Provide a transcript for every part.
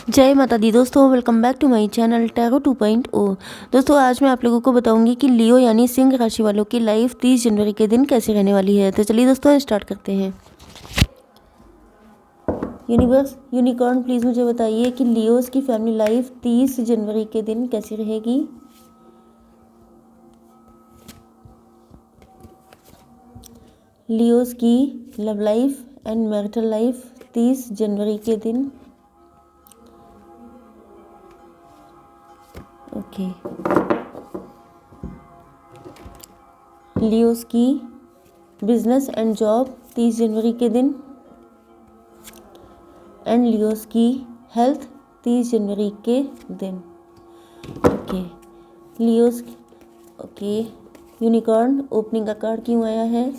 जय माता दी दोस्तों, welcome back to my channel tarot 2.0। दोस्तों आज मैं आप लोगों को बताऊंगी कि लियो यानी सिंह राशि वालों की लाइफ 30 जनवरी के दिन कैसे रहने वाली है। तो चलिए दोस्तों स्टार्ट करते हैं। यूनिवर्स यूनिकॉर्न प्लीज़ मुझे बताइए कि लियोस की फैमिली लाइफ 30 जनवरी के दिन कैसी रहेगी। लियोस की love life and marital life 30 जनवरी के दिन। ओके। लियोस की बिजनेस एंड जॉब 30 जनवरी के दिन एंड लियोस की हेल्थ 30 जनवरी के दिन। Okay Leos. Okay unicorn opening का कार्ड क्यों आया है?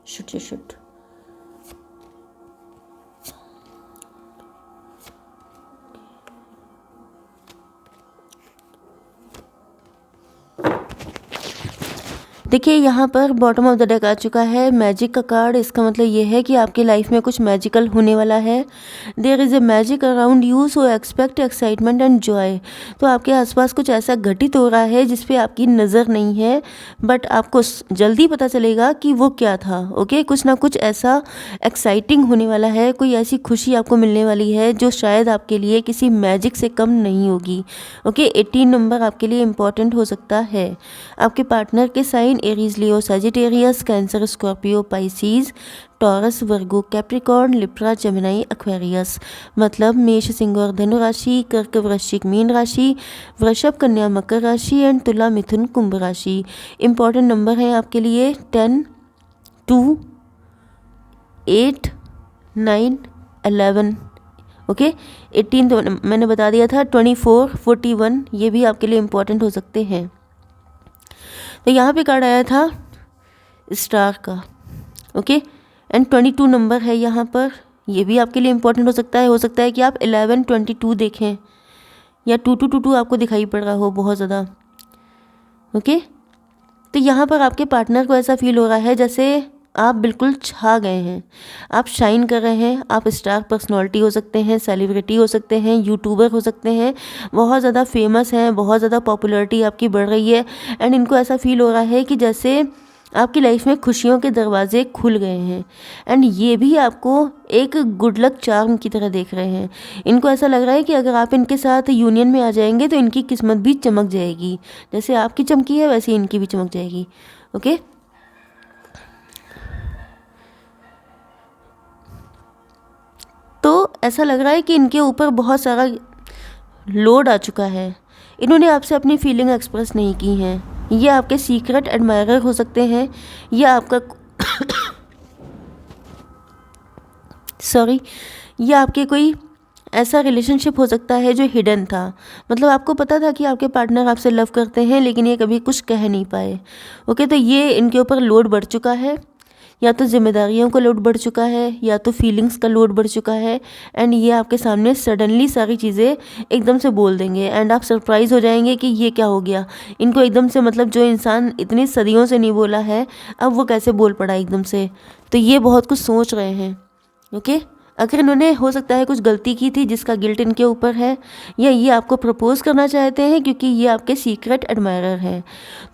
शुट। देखिए यहाँ पर बॉटम ऑफ द डेक आ चुका है मैजिक का कार्ड। इसका मतलब ये है कि आपकी लाइफ में कुछ मैजिकल होने वाला है। There is a magic around you, so expect excitement and joy. तो आपके आसपास कुछ ऐसा घटित हो रहा है जिस पे आपकी नज़र नहीं है, बट आपको जल्दी पता चलेगा कि वो क्या था। ओके कुछ ना कुछ ऐसा एक्साइटिंग होने वाला है, कोई ऐसी खुशी आपको मिलने वाली है जो शायद आपके लिए किसी मैजिक से कम नहीं होगी। ओके 18 नंबर आपके लिए इम्पॉर्टेंट हो सकता है। आपके पार्टनर के sign Aries, Leo, Sagittarius, Cancer, Scorpio, Pisces, Taurus, Virgo, Capricorn, Libra, Gemini, Aquarius. मतलब मेष, सिंह और धनु राशि, कर्क, वृश्चिक, मीन राशि, वृषभ, कन्या, मकर राशि एंड तुला, मिथुन, कुंभ राशि। इंपॉर्टेंट नंबर है आपके लिए 10, 2, 8, 9, 11। ओके 18 तो मैंने बता दिया था। 24, 41 ये भी आपके लिए इम्पॉर्टेंट हो सकते हैं। तो यहाँ पे कार्ड आया था स्टार का। ओके एंड 22 नंबर है यहाँ पर, ये भी आपके लिए इम्पोर्टेंट हो सकता है। कि आप 11, 22 देखें या 2222 आपको दिखाई पड़ रहा हो बहुत ज़्यादा। ओके तो यहाँ पर आपके पार्टनर को ऐसा फील हो रहा है जैसे आप बिल्कुल छा गए हैं, आप शाइन कर रहे हैं। आप स्टार पर्सनालिटी हो सकते हैं, सेलिब्रिटी हो सकते हैं, यूट्यूबर हो सकते हैं, बहुत ज़्यादा फेमस हैं, बहुत ज़्यादा पॉपुलैरिटी आपकी बढ़ रही है एंड इनको ऐसा फील हो रहा है कि जैसे आपकी लाइफ में खुशियों के दरवाजे खुल गए हैं एंड ये भी आपको एक गुड लक चार्म की तरह देख रहे हैं। इनको ऐसा लग रहा है कि अगर आप इनके साथ यूनियन में आ जाएंगे तो इनकी किस्मत भी चमक जाएगी, जैसे आपकी चमकी है वैसे इनकी भी चमक जाएगी। ओके तो ऐसा लग रहा है कि इनके ऊपर बहुत सारा लोड आ चुका है, इन्होंने आपसे अपनी फीलिंग एक्सप्रेस नहीं की हैं। ये आपके सीक्रेट एडमायरर हो सकते हैं, या आपका ये आपके कोई ऐसा रिलेशनशिप हो सकता है जो हिडन था। मतलब आपको पता था कि आपके पार्टनर आपसे लव करते हैं लेकिन ये कभी कुछ कह नहीं पाए। ओके तो ये इनके ऊपर लोड बढ़ चुका है, या तो जिम्मेदारियों का लोड बढ़ चुका है या तो फीलिंग्स का लोड बढ़ चुका है एंड ये आपके सामने सडनली सारी चीज़ें एकदम से बोल देंगे एंड आप सरप्राइज़ हो जाएंगे कि ये क्या हो गया इनको एकदम से। मतलब जो इंसान इतनी सदियों से नहीं बोला है अब वो कैसे बोल पड़ा एकदम से। तो ये बहुत कुछ सोच रहे हैं। ओके अगर इन्होंने हो सकता है कुछ गलती की थी जिसका गिल्ट इनके ऊपर है, या ये आपको प्रपोज करना चाहते हैं क्योंकि ये आपके सीक्रेट एडमायरर हैं।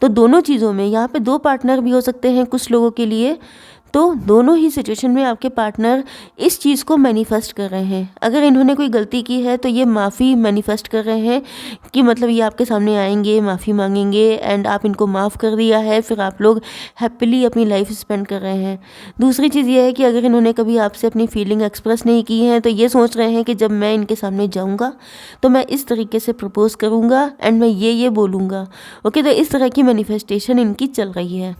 तो दोनों चीज़ों में यहाँ पे दो पार्टनर भी हो सकते हैं कुछ लोगों के लिए। तो दोनों ही सिचुएशन में आपके पार्टनर इस चीज़ को मैनिफेस्ट कर रहे हैं। अगर इन्होंने कोई गलती की है तो ये माफ़ी मैनिफेस्ट कर रहे हैं कि मतलब ये आपके सामने आएंगे, माफ़ी मांगेंगे एंड आप इनको माफ़ कर दिया है, फिर आप लोग हैप्पीली अपनी लाइफ स्पेंड कर रहे हैं। दूसरी चीज़ ये है कि अगर इन्होंने कभी आपसे अपनी फीलिंग एक्सप्रेस नहीं की है तो ये सोच रहे हैं कि जब मैं इनके सामने जाऊँगा तो मैं इस तरीके से प्रपोज करूँगा एंड मैं ये बोलूँगा। ओके तो इस तरह की मैनिफेस्टेशन इनकी चल रही है।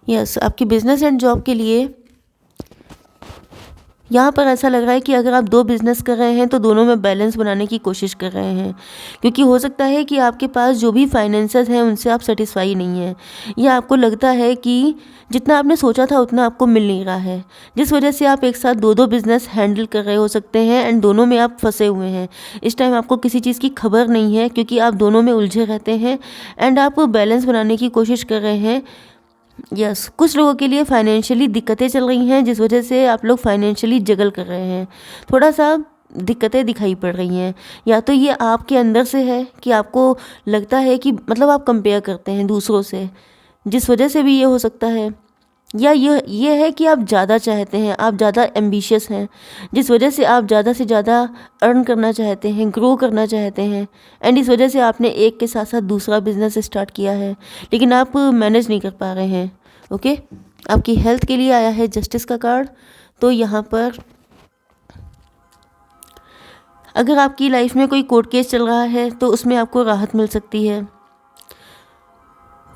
यस आपकी बिजनेस एंड जॉब के लिए यहाँ पर ऐसा लग रहा है कि अगर आप दो बिज़नेस कर रहे हैं तो दोनों में बैलेंस बनाने की कोशिश कर रहे हैं, क्योंकि हो सकता है कि आपके पास जो भी फाइनेंसेस हैं उनसे आप सेटिस्फाई नहीं हैं, या आपको लगता है कि जितना आपने सोचा था उतना आपको मिल नहीं रहा है, जिस वजह से आप एक साथ दो बिज़नेस हैंडल कर रहे हो सकते हैं एंड दोनों में आप फंसे हुए हैं। इस टाइम आपको किसी चीज़ की खबर नहीं है क्योंकि आप दोनों में उलझे रहते हैं एंड आप बैलेंस बनाने की कोशिश कर रहे हैं। यस, कुछ लोगों के लिए फाइनेंशियली दिक्कतें चल रही हैं, जिस वजह से आप लोग फाइनेंशियली जगल कर रहे हैं। थोड़ा सा दिक्कतें दिखाई पड़ रही हैं। या तो ये आपके अंदर से है कि आपको लगता है कि मतलब आप कंपेयर करते हैं दूसरों से, जिस वजह से भी ये हो सकता है। या ये है कि आप ज़्यादा चाहते हैं, आप ज़्यादा एम्बिशियस हैं, जिस वजह से आप ज़्यादा से ज़्यादा अर्न करना चाहते हैं, ग्रो करना चाहते हैं। एंड इस वजह से आपने एक के साथ साथ दूसरा बिजनेस स्टार्ट किया है, लेकिन आप मैनेज नहीं कर पा रहे हैं। ओके, आपकी हेल्थ के लिए आया है जस्टिस का कार्ड। तो यहाँ पर अगर आपकी लाइफ में कोई कोर्ट केस चल रहा है तो उसमें आपको राहत मिल सकती है।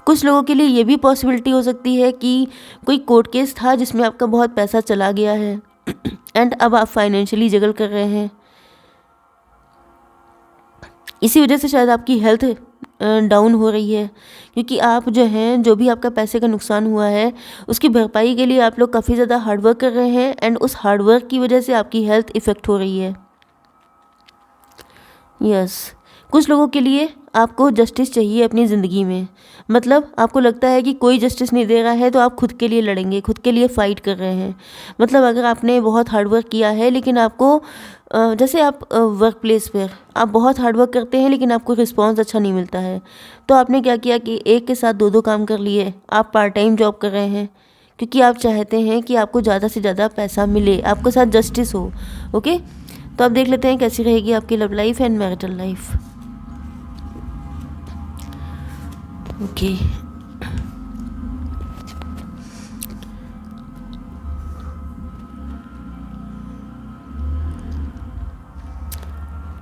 कुछ लोगों के लिए ये भी पॉसिबिलिटी हो सकती है कि कोई कोर्ट केस था जिसमें आपका बहुत पैसा चला गया है एंड अब आप फाइनेंशियली जगल कर रहे हैं। इसी वजह से शायद आपकी हेल्थ डाउन हो रही है, क्योंकि आप जो हैं, जो भी आपका पैसे का नुकसान हुआ है उसकी भरपाई के लिए आप लोग काफ़ी ज़्यादा हार्डवर्क कर रहे हैं एंड उस हार्डवर्क की वजह से आपकी हेल्थ इफ़ेक्ट हो रही है। यस, कुछ लोगों के लिए आपको जस्टिस चाहिए अपनी ज़िंदगी में। मतलब आपको लगता है कि कोई जस्टिस नहीं दे रहा है तो आप खुद के लिए लड़ेंगे, खुद के लिए फ़ाइट कर रहे हैं। मतलब अगर आपने बहुत हार्ड वर्क किया है लेकिन आपको जैसे आप वर्क प्लेस पर आप बहुत हार्ड वर्क करते हैं लेकिन आपको रिस्पॉन्स अच्छा नहीं मिलता है, तो आपने क्या किया कि एक के साथ दो काम कर लिए। आप पार्ट टाइम जॉब कर रहे हैं क्योंकि आप चाहते हैं कि आपको ज़्यादा से ज़्यादा पैसा मिले, आपके साथ जस्टिस हो। ओके, तो अब देख लेते हैं कैसी रहेगी आपकी love life and marital life. Okay,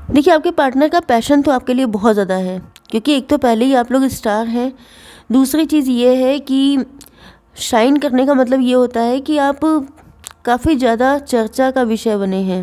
देखिए आपके पार्टनर का पैशन तो आपके लिए बहुत ज़्यादा है, क्योंकि एक तो पहले ही आप लोग स्टार हैं। दूसरी चीज़ ये है कि शाइन करने का मतलब ये होता है कि आप काफ़ी ज़्यादा चर्चा का विषय बने हैं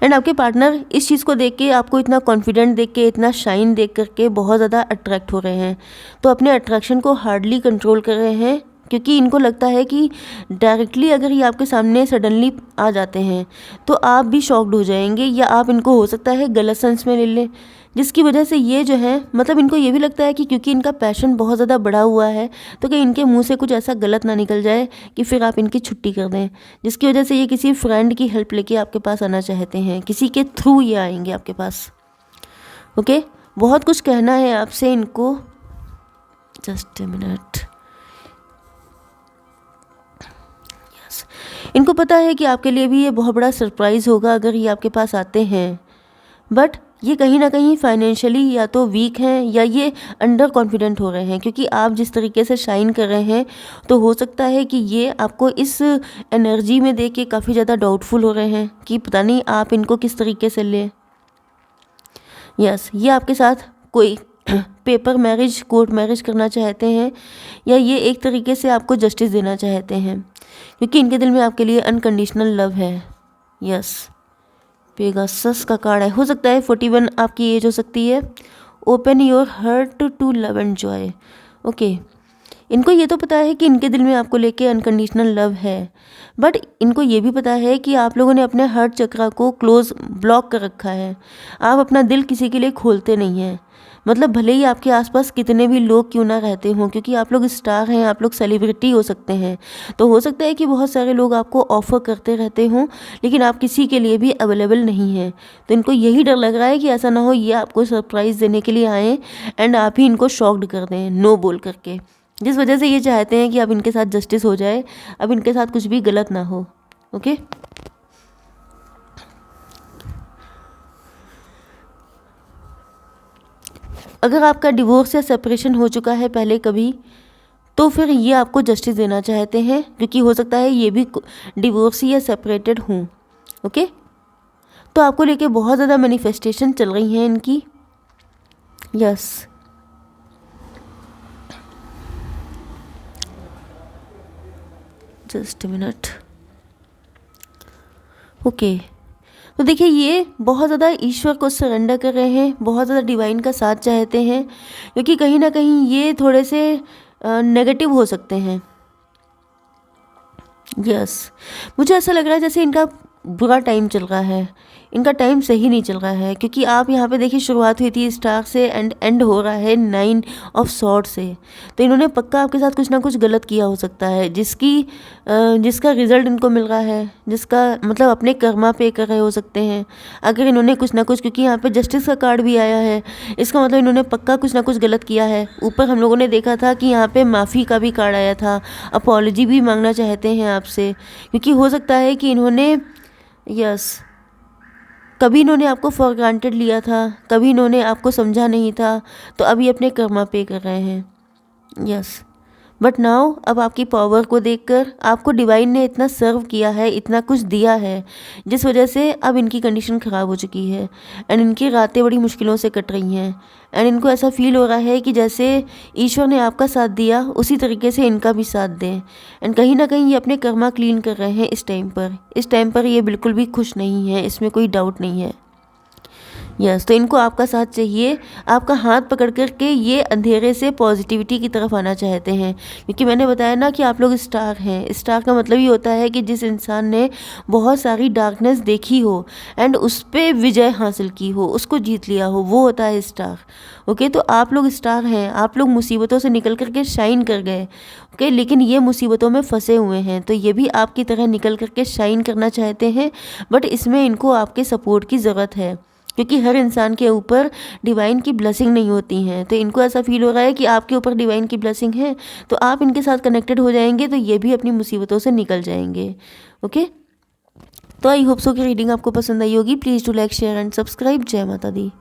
एंड आपके पार्टनर इस चीज़ को देख के, आपको इतना कॉन्फिडेंट देख के, इतना शाइन देख करके बहुत ज़्यादा अट्रैक्ट हो रहे हैं। तो अपने अट्रैक्शन को हार्डली कंट्रोल कर रहे हैं, क्योंकि इनको लगता है कि डायरेक्टली अगर ये आपके सामने सडनली आ जाते हैं तो आप भी शॉक्ड हो जाएंगे, या आप इनको हो सकता है गलत सेंस में ले लें, जिसकी वजह से ये जो है, मतलब इनको ये भी लगता है कि क्योंकि इनका पैशन बहुत ज़्यादा बढ़ा हुआ है तो कि इनके मुंह से कुछ ऐसा गलत ना निकल जाए कि फिर आप इनकी छुट्टी कर दें, जिसकी वजह से ये किसी फ्रेंड की हेल्प लेके आपके पास आना चाहते हैं, किसी के थ्रू ये आएंगे आपके पास। ओके, बहुत कुछ कहना है आपसे इनको। Just a minute. इनको पता है कि आपके लिए भी ये बहुत बड़ा सरप्राइज़ होगा अगर ये आपके पास आते हैं, बट ये कहीं ना कहीं फाइनेंशियली या तो वीक हैं या ये अंडर कॉन्फिडेंट हो रहे हैं, क्योंकि आप जिस तरीके से शाइन कर रहे हैं तो हो सकता है कि ये आपको इस एनर्जी में देख के काफ़ी ज़्यादा डाउटफुल हो रहे हैं कि पता नहीं आप इनको किस तरीके से लें। यस, ये आपके साथ कोई पेपर मैरिज, कोर्ट मैरिज करना चाहते हैं, या ये एक तरीके से आपको जस्टिस देना चाहते हैं, क्योंकि इनके दिल में आपके लिए अनकंडीशनल लव है। यस, पेगासस का कार्ड है। हो सकता है 41 आपकी एज हो सकती है। Open your heart to love and joy. Okay, इनको ये तो पता है कि इनके दिल में आपको लेके अनकंडीशनल लव है, बट इनको ये भी पता है कि आप लोगों ने अपने हार्ट चक्रा को क्लोज ब्लॉक कर रखा है। आप अपना दिल किसी के लिए खोलते नहीं हैं। मतलब भले ही आपके आसपास कितने भी लोग क्यों ना रहते हों, क्योंकि आप लोग स्टार हैं, आप लोग सेलिब्रिटी हो सकते हैं, तो हो सकता है कि बहुत सारे लोग आपको ऑफ़र करते रहते हों, लेकिन आप किसी के लिए भी अवेलेबल नहीं हैं। तो इनको यही डर लग रहा है कि ऐसा ना हो ये आपको सरप्राइज़ देने के लिए आएँ एंड आप ही इनको शॉक्ड कर दें नो बोल करके, जिस वजह से ये चाहते हैं कि अब इनके साथ जस्टिस हो जाए, अब इनके साथ कुछ भी गलत ना हो। ओके, अगर आपका डिवोर्स या सेपरेशन हो चुका है पहले कभी, तो फिर ये आपको जस्टिस देना चाहते हैं, क्योंकि हो सकता है ये भी डिवोर्स या सेपरेटेड हों। ओके, तो आपको लेके बहुत ज़्यादा मैनिफेस्टेशन चल रही हैं इनकी। Yes, just minute. ओके, तो देखिए ये बहुत ज़्यादा ईश्वर को सरेंडर कर रहे हैं, बहुत ज़्यादा डिवाइन का साथ चाहते हैं, क्योंकि कहीं ना कहीं ये थोड़े से नेगेटिव हो सकते हैं। यस, मुझे ऐसा लग रहा है जैसे इनका बुरा टाइम चल रहा है, इनका टाइम सही नहीं चल रहा है, क्योंकि आप यहाँ पे देखिए शुरुआत हुई थी स्टार से एंड एंड हो रहा है 9 ऑफ सॉर्ड से। तो इन्होंने पक्का आपके साथ कुछ ना कुछ गलत किया हो सकता है, जिसका रिजल्ट इनको मिल रहा है, जिसका मतलब अपने कर्मा पे कर रहे हो सकते हैं। अगर इन्होंने कुछ ना कुछ, क्योंकि यहाँ पे जस्टिस का कार्ड भी आया है, इसका मतलब इन्होंने पक्का कुछ ना कुछ गलत किया है। ऊपर हम लोगों ने देखा था कि यहाँ पे माफ़ी का भी कार्ड आया था, अपॉलॉजी भी मांगना चाहते हैं आपसे, क्योंकि हो सकता है कि इन्होंने कभी इन्होंने आपको फॉर ग्रांटेड लिया था, कभी इन्होंने आपको समझा नहीं था, तो अभी अपने कर्मा पे कर रहे हैं। बट नाउ अब आपकी पावर को देखकर आपको डिवाइन ने इतना सर्व किया है, इतना कुछ दिया है, जिस वजह से अब इनकी कंडीशन ख़राब हो चुकी है एंड इनकी रातें बड़ी मुश्किलों से कट रही हैं एंड इनको ऐसा फील हो रहा है कि जैसे ईश्वर ने आपका साथ दिया उसी तरीके से इनका भी साथ दें। एंड कहीं ना कहीं ये अपने कर्मा क्लीन कर रहे हैं इस टाइम पर ये बिल्कुल भी खुश नहीं है, इसमें कोई डाउट नहीं है। तो इनको आपका साथ चाहिए, आपका हाथ पकड़ कर के ये अंधेरे से पॉजिटिविटी की तरफ आना चाहते हैं, क्योंकि मैंने बताया ना कि आप लोग स्टार हैं। स्टार का मतलब ये होता है कि जिस इंसान ने बहुत सारी डार्कनेस देखी हो एंड उस पर विजय हासिल की हो, उसको जीत लिया हो, वो होता है स्टार। ओके, तो आप लोग स्टार हैं, आप लोग मुसीबतों से निकल कर के शाइन कर गए। ओके, लेकिन ये मुसीबतों में फंसे हुए हैं, तो ये भी आपकी तरह निकल कर के शाइन करना चाहते हैं, बट इसमें इनको आपके सपोर्ट की ज़रूरत है, क्योंकि हर इंसान के ऊपर डिवाइन की ब्लेसिंग नहीं होती हैं। तो इनको ऐसा फील हो रहा है कि आपके ऊपर डिवाइन की ब्लेसिंग है, तो आप इनके साथ कनेक्टेड हो जाएंगे, तो ये भी अपनी मुसीबतों से निकल जाएंगे। ओके, तो आई होप सो कि रीडिंग आपको पसंद आई होगी। Please do like, share and subscribe. जय माता दी।